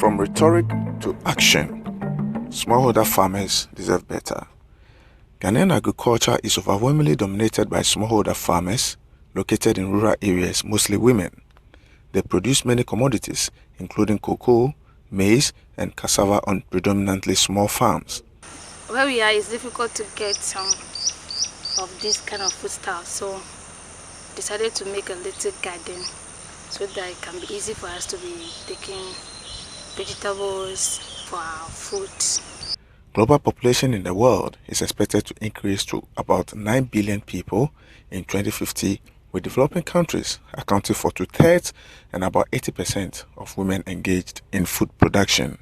From rhetoric to action, smallholder farmers deserve better. Ghanaian agriculture is overwhelmingly dominated by smallholder farmers located in rural areas, mostly women. They produce many commodities, including cocoa, maize, and cassava on predominantly small farms. Where we are, it's difficult to get some of this kind of foodstuffs, so decided to make a little garden so that it can be easy for us to be taking vegetables for our food. Global population in the world is expected to increase to about 9 billion people in 2050, with developing countries accounting for 2/3 and about 80% of women engaged in food production.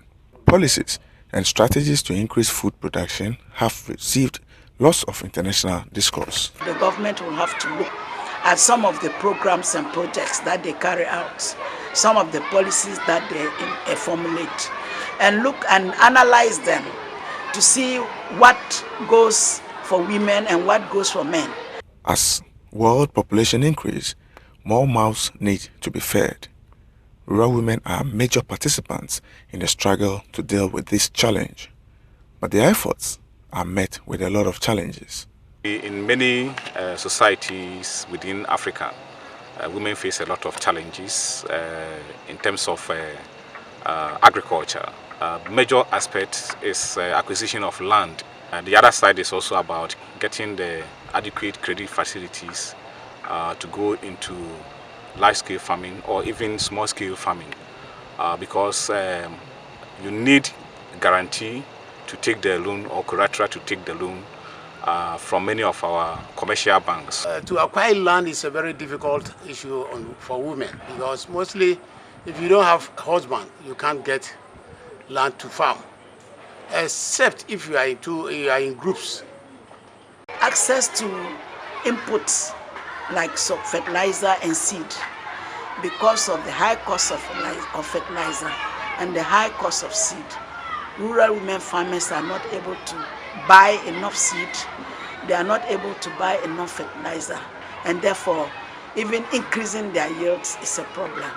Policies and strategies to increase food production have received lots of international discourse. The government will have to look at some of the programs and projects that they carry out, some of the policies that they formulate, and look and analyze them to see what goes for women and what goes for men. As world population increase, more mouths need to be fed. Rural women are major participants in the struggle to deal with this challenge, but their efforts are met with a lot of challenges. In many societies within Africa, women face a lot of challenges in terms of agriculture. Major aspect is acquisition of land. The other side is also about getting the adequate credit facilities to go into large-scale farming or even small-scale farming, because you need guarantee to take the loan or collateral to take the loan from many of our commercial banks. To acquire land is a very difficult issue for women, because mostly if you don't have a husband, you can't get land to farm, except if you are in groups. Access to inputs like fertilizer and seed, because of the high cost of fertilizer and the high cost of seed, rural women farmers are not able to buy enough seed, they are not able to buy enough fertilizer, and therefore even increasing their yields is a problem.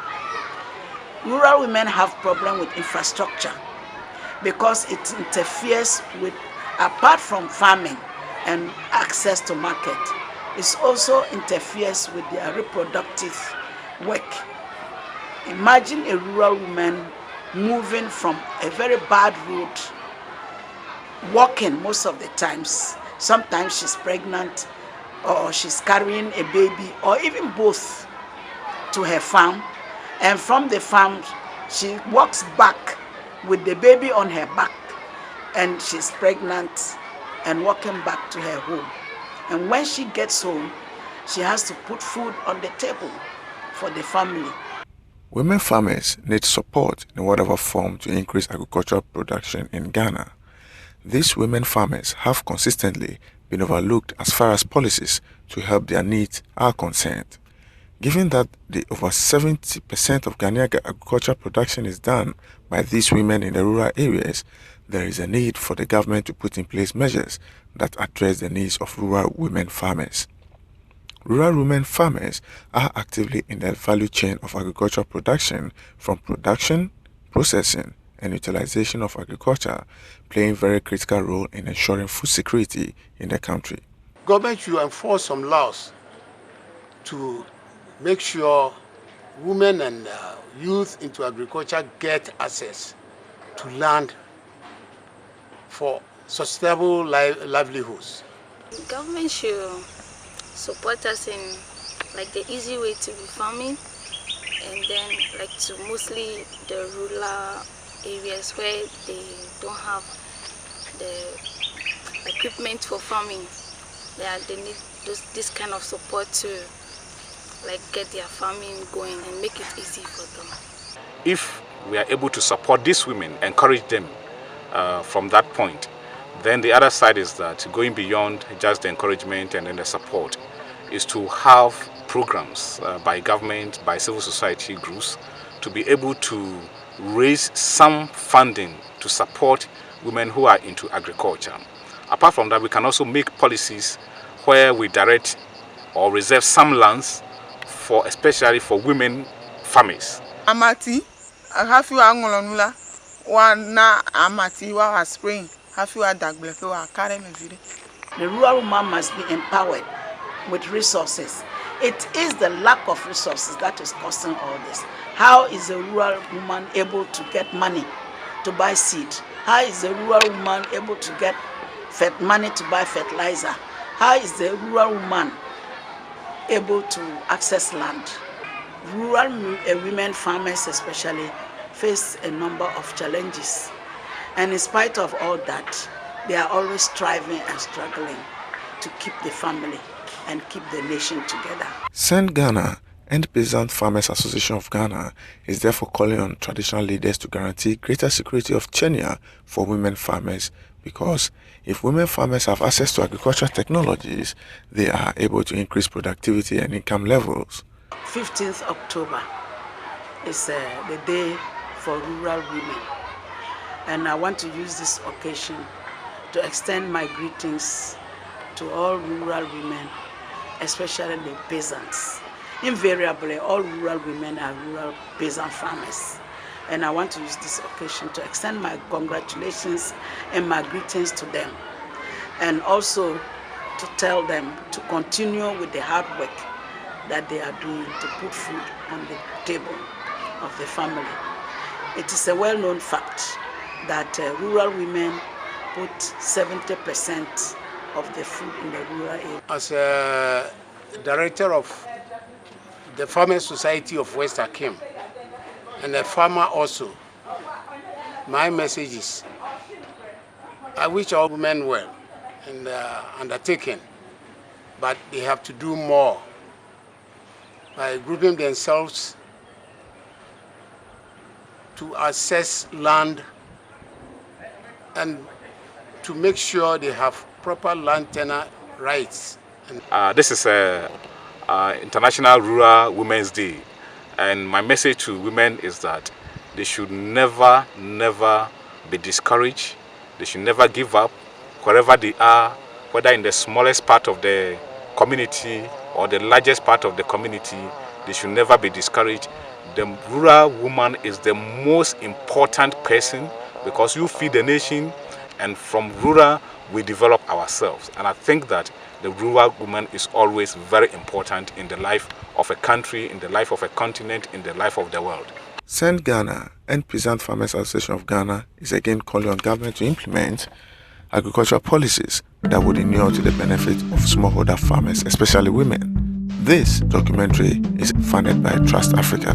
Rural women have problem with infrastructure because it interferes with, apart from farming and access to market, it also interferes with their reproductive work. Imagine a rural woman moving from a very bad road, walking most of the times. Sometimes she's pregnant or she's carrying a baby or even both to her farm, and from the farm she walks back with the baby on her back, and she's pregnant and walking back to her home. And when she gets home, she has to put food on the table for the family. Women farmers need support in whatever form to increase agricultural production in Ghana. These women farmers have consistently been overlooked as far as policies to help their needs are concerned. Given that the over 70% of Ghanaian agricultural production is done by these women in the rural areas, there is a need for the government to put in place measures that address the needs of rural women farmers. Rural women farmers are actively in the value chain of agricultural production, from production, processing, and utilization of agriculture, playing a very critical role in ensuring food security in the country. Government should enforce some laws to make sure women and youth into agriculture get access to land for sustainable livelihoods. The government should support us in like the easy way to be farming, and then like to mostly the rural areas where they don't have the equipment for farming. They need this kind of support to like get their farming going and make it easy for them. If we are able to support these women, encourage them from that point, then the other side is that going beyond just the encouragement and then the support is to have programs by government, by civil society groups, to be able to raise some funding to support women who are into agriculture. Apart from that, we can also make policies where we direct or reserve some lands especially for women farmers. Amati, I have you angolonula. one na amati wa spring hafi wa dagle fe wa carry me vire. The rural woman must be empowered with resources. It is the lack of resources that is causing all this. How is a rural woman able to get money to buy seed? How is a rural woman able to get money to buy fertilizer? How is the rural woman able to access land? Rural women farmers especially face a number of challenges. And in spite of all that, they are always striving and struggling to keep the family and keep the nation together. Send Ghana and Peasant Farmers Association of Ghana is therefore calling on traditional leaders to guarantee greater security of tenure for women farmers, because if women farmers have access to agricultural technologies, they are able to increase productivity and income levels. 15th October is the day for rural women, and I want to use this occasion to extend my greetings to all rural women, especially the peasants. Invariably, all rural women are rural peasant farmers. And I want to use this occasion to extend my congratulations and my greetings to them. And also to tell them to continue with the hard work that they are doing to put food on the table of the family. It is a well-known fact that rural women put 70% of the food in the rural area. As a director of the Farmers Society of West Akim and a farmer also, my message is, I wish all women well in the undertaking, but they have to do more by grouping themselves to assess land and to make sure they have proper land tenure rights. This is International Rural Women's Day, and my message to women is that they should never be discouraged. They should never give up wherever they are, whether in the smallest part of the community or the largest part of the community. They should never be discouraged. The rural woman is the most important person, because you feed the nation, and from rural we develop ourselves. And I think that the rural woman is always very important in the life of a country, in the life of a continent, in the life of the world. Send Ghana and Peasant Farmers Association of Ghana is again calling on government to implement agricultural policies that would inure to the benefit of smallholder farmers, especially women. This documentary is funded by Trust Africa.